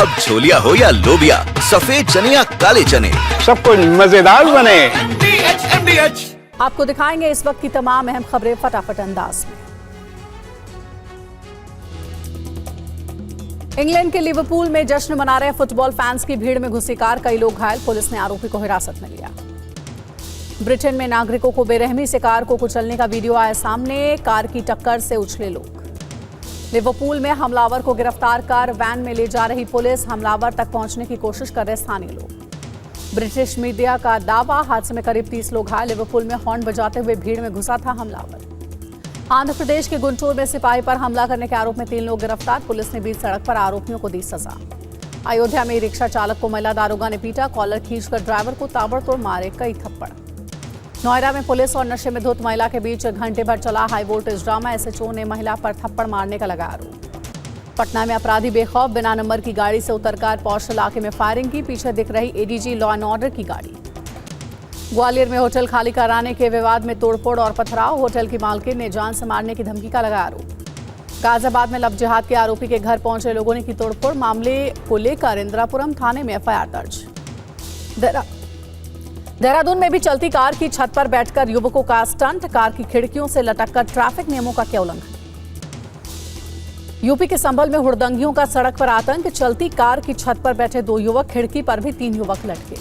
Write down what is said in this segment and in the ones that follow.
अब छोलिया हो या लोबिया, सफेद चने या काले चने, सब कुछ मजेदार बने। आपको दिखाएंगे इस वक्त की तमाम अहम खबरें फटाफट अंदाज में। इंग्लैंड के लिवरपूल में जश्न मना रहे फुटबॉल फैंस की भीड़ में घुसी कार, कई लोग घायल, पुलिस ने आरोपी को हिरासत में लिया। ब्रिटेन में नागरिकों को बेरहमी से कार को कुचलने का वीडियो आया सामने, कार की टक्कर से उछले लोग। लिवरपूल में हमलावर को गिरफ्तार कर वैन में ले जा रही पुलिस, हमलावर तक पहुंचने की कोशिश कर रहे स्थानीय लोग। ब्रिटिश मीडिया का दावा, हादसे में करीब 30 लोग घायल, लिवरपूल में हॉर्न बजाते हुए भीड़ में घुसा था हमलावर। आंध्र प्रदेश के गुंटूर में सिपाही पर हमला करने के आरोप में 3 लोग गिरफ्तार, पुलिस ने बीच सड़क पर आरोपियों को दी सजा। अयोध्या में रिक्शा चालक को महिला दारोगा ने पीटा, कॉलर खींचकर ड्राइवर को ताबड़तोड़ मारे कई थप्पड़। नोएडा में पुलिस और नशे में धुत महिला के बीच घंटे भर चला हाई वोल्टेज ड्रामा, एसएचओ ने महिला पर थप्पड़ मारने का लगाया आरोप। पटना में अपराधी बेखौफ बिना नंबर की गाड़ी से उतरकर पौष इलाके में फायरिंग की, पीछे दिख रही एडीजी लॉ एंड ऑर्डर की गाड़ी। ग्वालियर में होटल खाली कराने के विवाद में तोड़फोड़ और पथराव, होटल की मालकिन ने जान से मारने की धमकी का लगाया आरोप। गाजियाबाद में लव जिहाद के आरोपी के घर पहुंचे लोगों ने की तोड़फोड़, मामले को लेकर इंदिरापुरम थाने में एफआईआर दर्ज। देहरादून में भी चलती कार की छत पर बैठकर युवकों का स्टंट, कार की खिड़कियों से लटककर ट्रैफिक नियमों का किया उल्लंघन। यूपी के संभल में हुड़दंगियों का सड़क पर आतंक, चलती कार की छत पर बैठे 2 युवक, खिड़की पर भी 3 युवक लटके।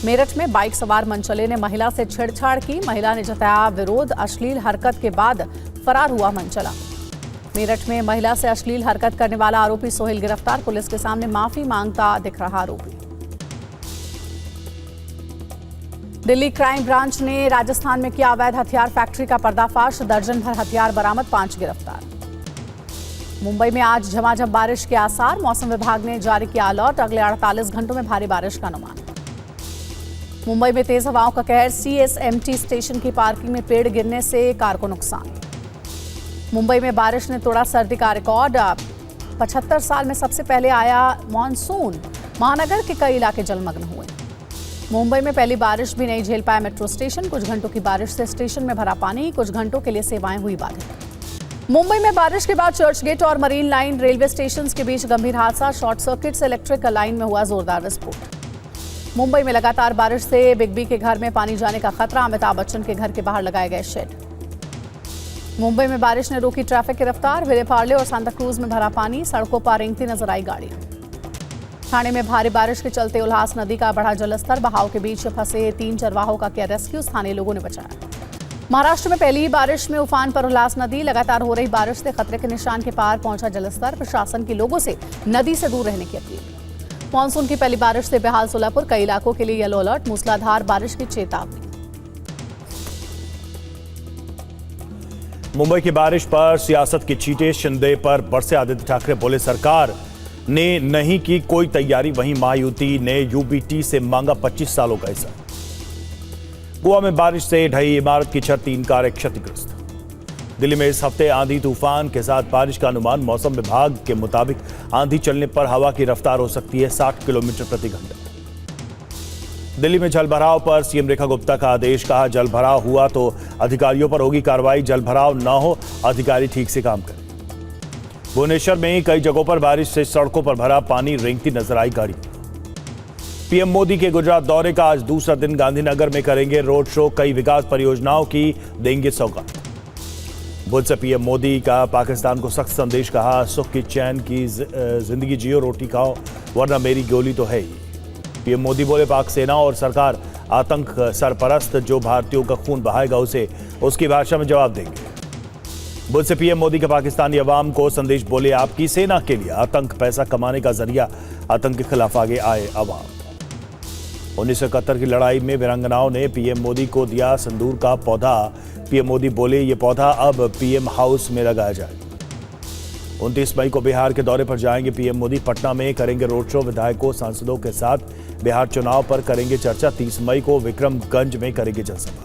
मेरठ में बाइक सवार मनचले ने महिला से छेड़छाड़ की, महिला ने जताया विरोध, अश्लील हरकत के बाद फरार हुआ मनचला। मेरठ में महिला से अश्लील हरकत करने वाला आरोपी सोहेल गिरफ्तार, पुलिस के सामने माफी मांगता दिख रहा आरोपी। दिल्ली क्राइम ब्रांच ने राजस्थान में किया अवैध हथियार फैक्ट्री का पर्दाफाश, दर्जन भर हथियार बरामद, 5 गिरफ्तार। मुंबई में आज झमाझम बारिश के आसार, मौसम विभाग ने जारी किया अलर्ट, अगले 48 घंटों में भारी बारिश का अनुमान। मुंबई में तेज हवाओं का कहर, सीएसएमटी स्टेशन की पार्किंग में पेड़ गिरने से कार को नुकसान। मुंबई में बारिश ने तोड़ा सर्दी का रिकॉर्ड, 75 साल में सबसे पहले आया मानसून, महानगर के कई इलाके जलमग्न हुए। मुंबई में पहली बारिश भी नहीं झेल पाया मेट्रो स्टेशन, कुछ घंटों की बारिश से स्टेशन में भरा पानी, कुछ घंटों के लिए सेवाएं हुई बाधित। मुंबई में बारिश के बाद चर्च गेट और मरीन लाइन रेलवे स्टेशन के बीच गंभीर हादसा, शॉर्ट सर्किट से इलेक्ट्रिक लाइन में हुआ जोरदार विस्फोट। मुंबई में लगातार बारिश से बिग बी के घर में पानी जाने का खतरा, अमिताभ बच्चन के घर के बाहर लगाए गए शेड। मुंबई में बारिश ने रोकी ट्रैफिक की रफ्तार, विले पार्ले और सांता क्रूज में भरा पानी, सड़कों पर रेंगती नजर आई गाड़ी। ठाणे में भारी बारिश के चलते उल्हास नदी का बढ़ा जलस्तर, बहाव के बीच फंसे 3 चरवाहों का किया रेस्क्यू, स्थानीय लोगों ने बचाया। महाराष्ट्र में पहली ही बारिश में उफान पर उल्हास नदी, लगातार हो रही बारिश से खतरे के निशान के पार पहुंचा जलस्तर, प्रशासन की लोगों से नदी से दूर रहने की अपील। मानसून की पहली बारिश से बेहाल सोलापुर, कई इलाकों के लिए येलो अलर्ट, मूसलाधार बारिश की चेतावनी। मुंबई की बारिश पर सियासत की चीटें, शिंदे पर बरसे आदित्य ठाकरे, बोले सरकार ने नहीं की कोई तैयारी, वहीं महायुति ने यूबीटी से मांगा 25 सालों का हिस्सा। गोवा में बारिश से ढही इमारत की छत, 3 कारें क्षतिग्रस्त। दिल्ली में इस हफ्ते आंधी तूफान के साथ बारिश का अनुमान, मौसम विभाग के मुताबिक आंधी चलने पर हवा की रफ्तार हो सकती है 60 किलोमीटर प्रति घंटा। दिल्ली में जलभराव पर सीएम रेखा गुप्ता का आदेश, कहा जलभराव हुआ तो अधिकारियों पर होगी कार्रवाई, जलभराव न हो अधिकारी ठीक से काम करें। भुवनेश्वर में कई जगहों पर बारिश से सड़कों पर भरा पानी, रेंगती नजर आई गाड़ी। पीएम मोदी के गुजरात दौरे का आज दूसरा दिन, गांधीनगर में करेंगे रोड शो, कई विकास परियोजनाओं की देंगे सौगात। बुध से पीएम मोदी का पाकिस्तान को सख्त संदेश, कहा सुख की चैन की जिंदगी जियो, रोटी खाओ वरना मेरी गोली तो है ही। पीएम मोदी बोले पाक सेना और सरकार आतंक सरपरस्त, जो भारतीयों का खून बहाएगा उसे उसकी भाषा में जवाब देंगे। बुध से पीएम मोदी के पाकिस्तानी अवाम को संदेश, बोले आपकी सेना के लिए आतंक पैसा कमाने का जरिया, आतंक के खिलाफ आगे आए अवाम। 1971 की लड़ाई में वीरांगनाओं ने पीएम मोदी को दिया सिंदूर का पौधा, पीएम मोदी बोले ये पौधा अब पीएम हाउस में लगाया जाएगा। 29 मई को बिहार के दौरे पर जाएंगे पीएम मोदी, पटना में करेंगे रोड शो, विधायकों सांसदों के साथ बिहार चुनाव पर करेंगे चर्चा। 30 मई को विक्रमगंज में करेंगे जनसभा।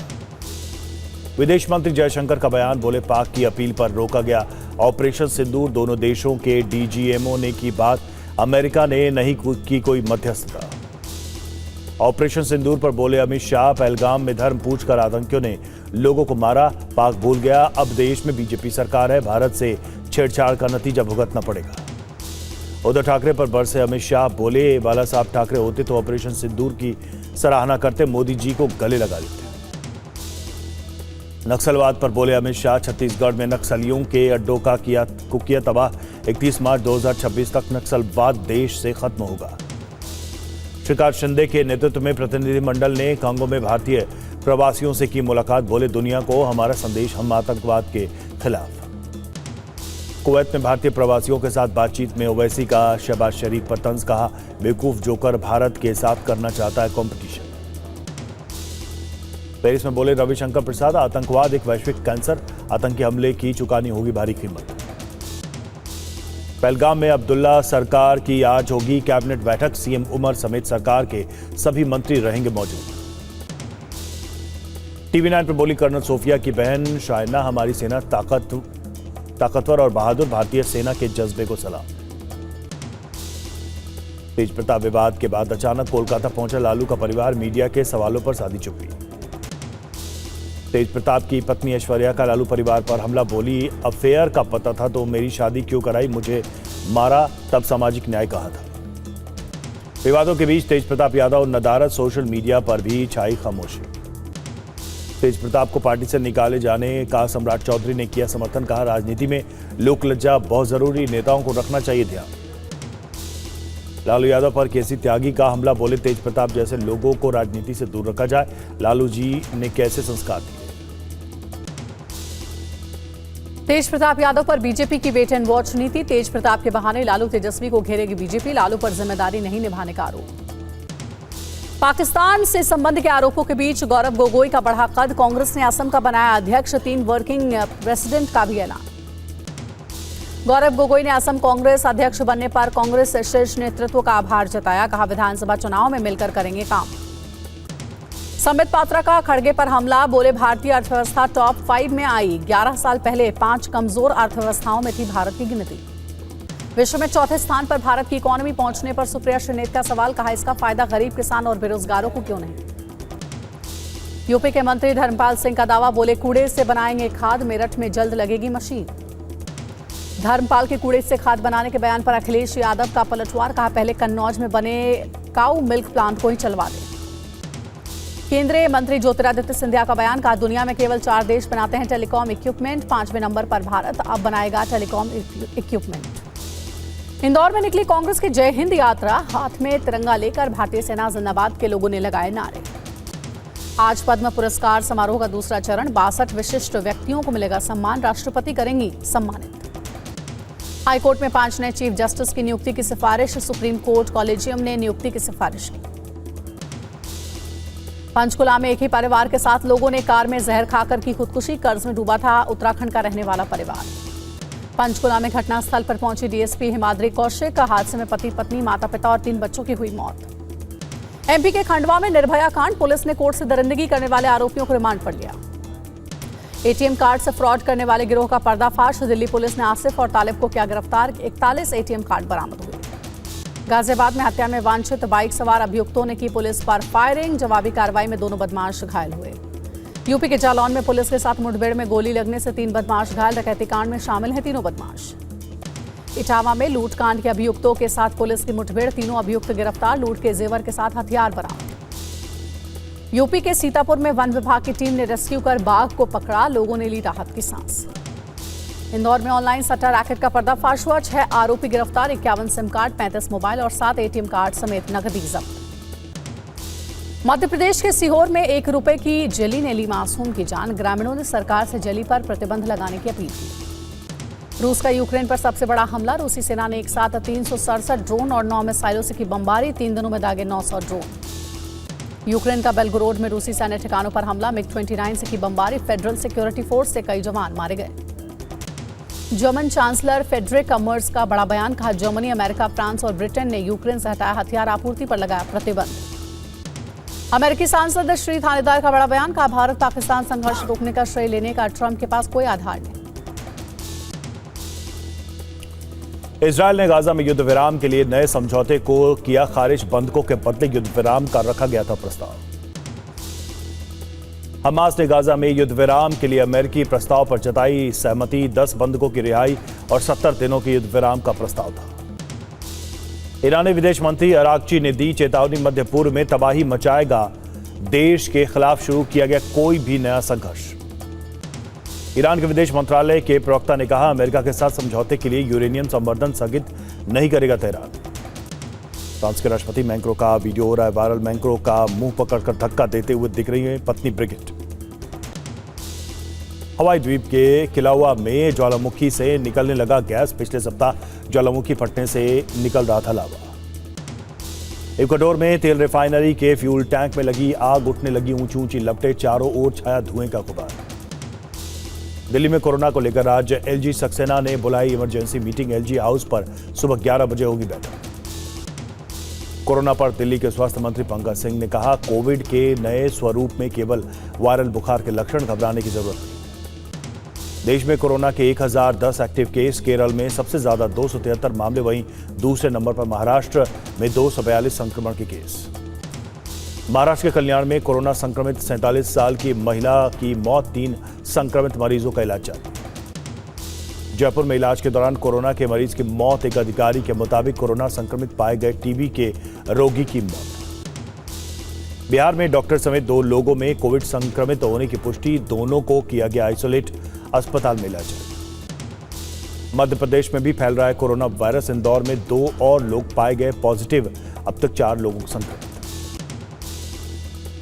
विदेश मंत्री जयशंकर का बयान, बोले पाक की अपील पर रोका गया ऑपरेशन सिंदूर, दोनों देशों के डीजीएमओ ने की बात, अमेरिका ने नहीं की कोई मध्यस्थता। ऑपरेशन सिंदूर पर बोले अमित शाह, पहलगाम में धर्म पूछकर आतंकियों ने लोगों को मारा, पाक भूल गया, अब देश में बीजेपी सरकार है, भारत से छेड़छाड़ का नतीजा भुगतना पड़ेगा। उद्धव ठाकरे पर बरसे अमित शाह, बोले बाला साहब ठाकरे होते तो ऑपरेशन सिंदूर की सराहना करते, मोदी जी को गले लगा लेते। नक्सलवाद पर बोले अमित शाह, छत्तीसगढ़ में नक्सलियों के अड्डों का किया तबाह, 31 मार्च 2026 तक नक्सलवाद देश से खत्म होगा। श्रीकांत शिंदे के नेतृत्व में प्रतिनिधिमंडल ने कांगो में भारतीय प्रवासियों से की मुलाकात, बोले दुनिया को हमारा संदेश, हम आतंकवाद के खिलाफ। कुवैत में भारतीय प्रवासियों के साथ बातचीत में ओवैसी का शहबाज शरीफ पर तंज, कहा बेवकूफ जोकर भारत के साथ करना चाहता है कंपटीशन। पेरिस में बोले रविशंकर प्रसाद, आतंकवाद एक वैश्विक कैंसर, आतंकी हमले की चुकानी होगी भारी कीमत। पहलगाम में अब्दुल्ला सरकार की आज होगी कैबिनेट बैठक, सीएम उमर समेत सरकार के सभी मंत्री रहेंगे मौजूद। TV9 पर बोली कर्नल सोफिया की बहन शायना, हमारी सेना ताकतवर और बहादुर, भारतीय सेना के जज्बे को सलाम। तेज प्रताप विवाद के बाद अचानक कोलकाता पहुंचा लालू का परिवार, मीडिया के सवालों पर साधी चुप्पी। तेज प्रताप की पत्नी ऐश्वर्या का लालू परिवार पर हमला, बोली अफेयर का पता था तो मेरी शादी क्यों कराई, मुझे मारा तब सामाजिक न्याय कहा था। विवादों के बीच तेज प्रताप यादव नदारद, सोशल मीडिया पर भी छाई खामोशी। तेज प्रताप को पार्टी से निकाले जाने का सम्राट चौधरी ने किया समर्थन, कहा राजनीति में लोक लज्जा बहुत जरूरी, नेताओं को रखना चाहिए ध्यान। लालू यादव पर केसी त्यागी का हमला, बोले तेज प्रताप जैसे लोगों को राजनीति से दूर रखा जाए, लालू जी ने कैसे संस्कार दिए। तेज प्रताप यादव पर बीजेपी की वेट एंड वॉच नीति, तेज प्रताप के बहाने लालू तेजस्वी को घेरेगी बीजेपी, लालू पर जिम्मेदारी नहीं निभाने का आरोप। पाकिस्तान से संबंध के आरोपों के बीच गौरव गोगोई का बढ़ा कद, कांग्रेस ने असम का बनाया अध्यक्ष, 3 वर्किंग प्रेसिडेंट का भी ऐलान। गौरव गोगोई ने असम कांग्रेस अध्यक्ष बनने पर कांग्रेस शीर्ष नेतृत्व का आभार जताया, कहा विधानसभा चुनाव में मिलकर करेंगे काम। संबित पात्रा का खड़गे पर हमला, बोले भारतीय अर्थव्यवस्था टॉप 5 में आई, 11 साल पहले 5 कमजोर अर्थव्यवस्थाओं में थी भारत की गिनती। विश्व में चौथे स्थान पर भारत की इकोनॉमी पहुंचने पर सुप्रिया श्रीनेत का सवाल, कहा इसका फायदा गरीब किसान और बेरोजगारों को क्यों नहीं। यूपी के मंत्री धर्मपाल सिंह का दावा, बोले कूड़े से बनाएंगे खाद, मेरठ में जल्द लगेगी मशीन। धर्मपाल के कूड़े से खाद बनाने के बयान पर अखिलेश यादव का पलटवार, कहा पहले कन्नौज में बने काऊ मिल्क प्लांट को ही चलवा दें। केंद्रीय मंत्री ज्योतिरादित्य सिंधिया का बयान, कहा दुनिया में केवल 4 देश बनाते हैं टेलीकॉम इक्विपमेंट, 5वें नंबर पर भारत अब बनाएगा टेलीकॉम इक्विपमेंट। इंदौर में निकली कांग्रेस की जय हिंद यात्रा, हाथ में तिरंगा लेकर भारतीय सेना जिंदाबाद के लोगों ने लगाए नारे। आज पद्म पुरस्कार समारोह का दूसरा चरण, 62 विशिष्ट व्यक्तियों को मिलेगा सम्मान, राष्ट्रपति करेंगी सम्मानित। हाईकोर्ट में 5 नए चीफ जस्टिस की नियुक्ति की सिफारिश, सुप्रीम कोर्ट कॉलेजियम ने नियुक्ति की सिफारिश की। पंचकुला में एक ही परिवार के 7 लोगों ने कार में जहर खाकर की खुदकुशी, कर्ज में डूबा था उत्तराखंड का रहने वाला परिवार। पंचकुला में घटनास्थल पर पहुंची डीएसपी हिमाद्री कौशिक, हादसे में पति पत्नी माता पिता और 3 बच्चों की हुई मौत। एमपी के खंडवा में निर्भया कांड, पुलिस ने कोर्ट से दरिंदगी करने वाले आरोपियों को रिमांड पर लिया। एटीएम कार्ड से फ्रॉड करने वाले गिरोह का पर्दाफाश, दिल्ली पुलिस ने आसिफ और तालिब को किया गिरफ्तार, 41 एटीएम कार्ड बरामद हुए। गाजियाबाद में हत्या में वांछित बाइक सवार अभियुक्तों ने की पुलिस पर फायरिंग, जवाबी कार्रवाई में 2 बदमाश घायल हुए। यूपी के जालौन में पुलिस के साथ मुठभेड़ में गोली लगने से 3 बदमाश घायल, डकैती कांड में शामिल हैं 3 बदमाश। इटावा में लूटकांड के अभियुक्तों के साथ पुलिस की मुठभेड़, 3 अभियुक्त गिरफ्तार, लूट के जेवर के साथ हथियार बरामद। यूपी के सीतापुर में वन विभाग की टीम ने रेस्क्यू कर बाघ को पकड़ा, लोगों ने ली राहत की सांस। इंदौर में ऑनलाइन सट्टा रैकेट का पर्दाफाश हुआ, 6 आरोपी गिरफ्तार, 51 सिम कार्ड, 35 मोबाइल और 7 एटीएम कार्ड समेत नकदी जब्त। मध्य प्रदेश के सीहोर में 1 रुपए की जेली ने ली मासूम की जान, ग्रामीणों ने सरकार से जेली पर प्रतिबंध लगाने की अपील की। रूस का यूक्रेन पर सबसे बड़ा हमला, रूसी सेना ने एक साथ 367 ड्रोन और 9 मिसाइलों से की बमबारी, 3 दिनों में दागे 900 ड्रोन। यूक्रेन का बेलगोरोड में रूसी सैन्य ठिकानों पर हमला, मिग-29 से की बमबारी, फेडरल सिक्योरिटी फोर्स से कई जवान मारे गए। जर्मन चांसलर फेडरिक मर्ज का बड़ा बयान, कहा जर्मनी, अमेरिका, फ्रांस और ब्रिटेन ने यूक्रेन से हटाया हथियार आपूर्ति पर लगाया प्रतिबंध। अमेरिकी सांसद श्री थानेदार का बड़ा बयान, कहा भारत पाकिस्तान संघर्ष रोकने का श्रेय लेने का ट्रंप के पास कोई आधार नहीं। इजरायल ने गाजा में युद्ध विराम के लिए नए समझौते को किया खारिज, बंधकों के बदले युद्ध विराम का रखा गया था प्रस्ताव। हमास ने गाजा में युद्ध विराम के लिए अमेरिकी प्रस्ताव पर जताई सहमति, 10 बंधकों की रिहाई और 70 दिनों के युद्ध विराम का प्रस्ताव था। ईरानी विदेश मंत्री अरागची ने दी चेतावनी, मध्य पूर्व में तबाही मचाएगा देश के खिलाफ शुरू किया गया कोई भी नया संघर्ष। ईरान के विदेश मंत्रालय के प्रवक्ता ने कहा, अमेरिका के साथ समझौते के लिए यूरेनियम संवर्धन स्थगित नहीं करेगा तेहरान। फ्रांस के राष्ट्रपति मैक्रों का वीडियो हो रहा है वायरल। मैक्रों का मुंह पकड़कर धक्का देते हुए दिख रही है पत्नी ब्रिगिट। हवाई द्वीप के किलाउआ में ज्वालामुखी से निकलने लगा गैस। पिछले सप्ताह ज्वालामुखी फटने से निकल रहा था लावा। इक्वाडोर में तेल रिफाइनरी के फ्यूल टैंक में लगी आग, उठने लगी ऊंची ऊंची लपटें, चारों ओर छाया धुएं का गुबार। दिल्ली में कोरोना को लेकर आज एलजी सक्सेना ने बुलाई इमरजेंसी मीटिंग। एलजी हाउस पर सुबह 11 बजे होगी बैठक। कोरोना पर दिल्ली के स्वास्थ्य मंत्री पंकज सिंह ने कहा, कोविड के नए स्वरूप में केवल वायरल बुखार के लक्षण, घबराने की जरूरत नहीं। देश में कोरोना के 1010 एक्टिव केस। केरल में सबसे ज्यादा 273 मामले, वहीं दूसरे नंबर पर महाराष्ट्र में 242 संक्रमण के केस। महाराष्ट्र के कल्याण में कोरोना संक्रमित 47 साल की महिला की मौत, 3 संक्रमित मरीजों का इलाज जारी। जयपुर में इलाज के दौरान कोरोना के मरीज की मौत। एक अधिकारी के मुताबिक कोरोना संक्रमित पाए गए टीबी के रोगी की मौत। बिहार में डॉक्टर समेत 2 लोगों में कोविड संक्रमित होने की पुष्टि, दोनों को किया गया आइसोलेट, अस्पताल में इलाज। मध्य प्रदेश में भी फैल रहा है कोरोना वायरस। इंदौर में 2 और लोग पाए गए पॉजिटिव, अब तक 4 लोगों को संक्रमित।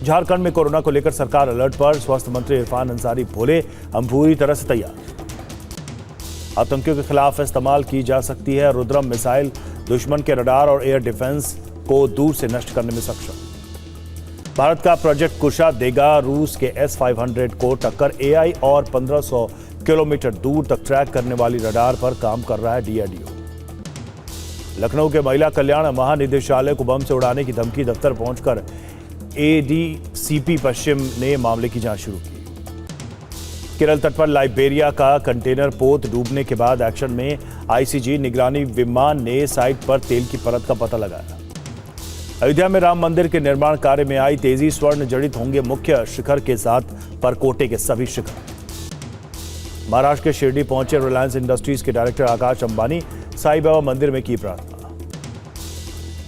झारखंड में कोरोना को लेकर सरकार अलर्ट पर। स्वास्थ्य मंत्री इरफान अंसारी बोले, हम पूरी तरह से तैयार। आतंकियों के खिलाफ इस्तेमाल की जा सकती है रुद्रम मिसाइल, दुश्मन के रडार और एयर डिफेंस को दूर से नष्ट करने में सक्षम। भारत का प्रोजेक्ट कुशा देगा रूस के S-500 को टक्कर। एआई और 1500 किलोमीटर दूर तक ट्रैक करने वाली रडार पर काम कर रहा है डीआरडीओ। लखनऊ के महिला कल्याण महानिदेशालय को बम से उड़ाने की धमकी, दफ्तर पहुंचकर एडीसीपी पश्चिम ने मामले की जांच शुरू की। केरल तट पर लाइबेरिया का कंटेनर पोत डूबने के बाद एक्शन में आईसीजी निगरानी विमान ने साइट पर तेल की परत का पता लगाया। अयोध्या में राम मंदिर के निर्माण कार्य में आई तेजी, स्वर्ण जड़ित होंगे मुख्य शिखर के साथ परकोटे के सभी शिखर। महाराष्ट्र के शिरडी पहुंचे रिलायंस इंडस्ट्रीज के डायरेक्टर आकाश अंबानी, साईं बाबा मंदिर में की प्रार्थना।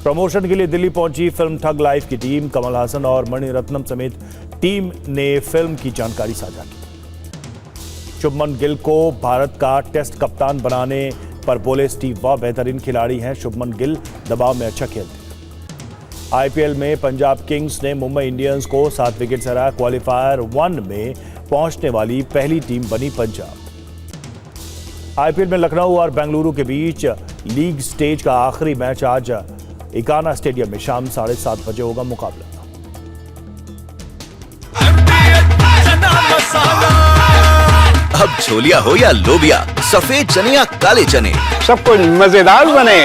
प्रमोशन के लिए दिल्ली पहुंची फिल्म ठग लाइफ की टीम। कमल हासन और मणिरत्नम समेत टीम ने फिल्म की जानकारी साझा की। शुभमन गिल को भारत का टेस्ट कप्तान बनाने पर बोले स्टीव वॉ, बेहतरीन खिलाड़ी हैं शुभमन गिल, दबाव में अच्छा खेलते हैं। आईपीएल में पंजाब किंग्स ने मुंबई इंडियंस को 7 विकेट से हराया। क्वालिफायर 1 में पहुंचने वाली पहली टीम बनी पंजाब। आईपीएल में लखनऊ और बेंगलुरु के बीच लीग स्टेज का आखिरी मैच आज इकाना स्टेडियम में शाम 7:30 बजे होगा मुकाबला। अब छोलिया हो या लोबिया, सफेद चने या काले चने, सब कुछ मजेदार बने।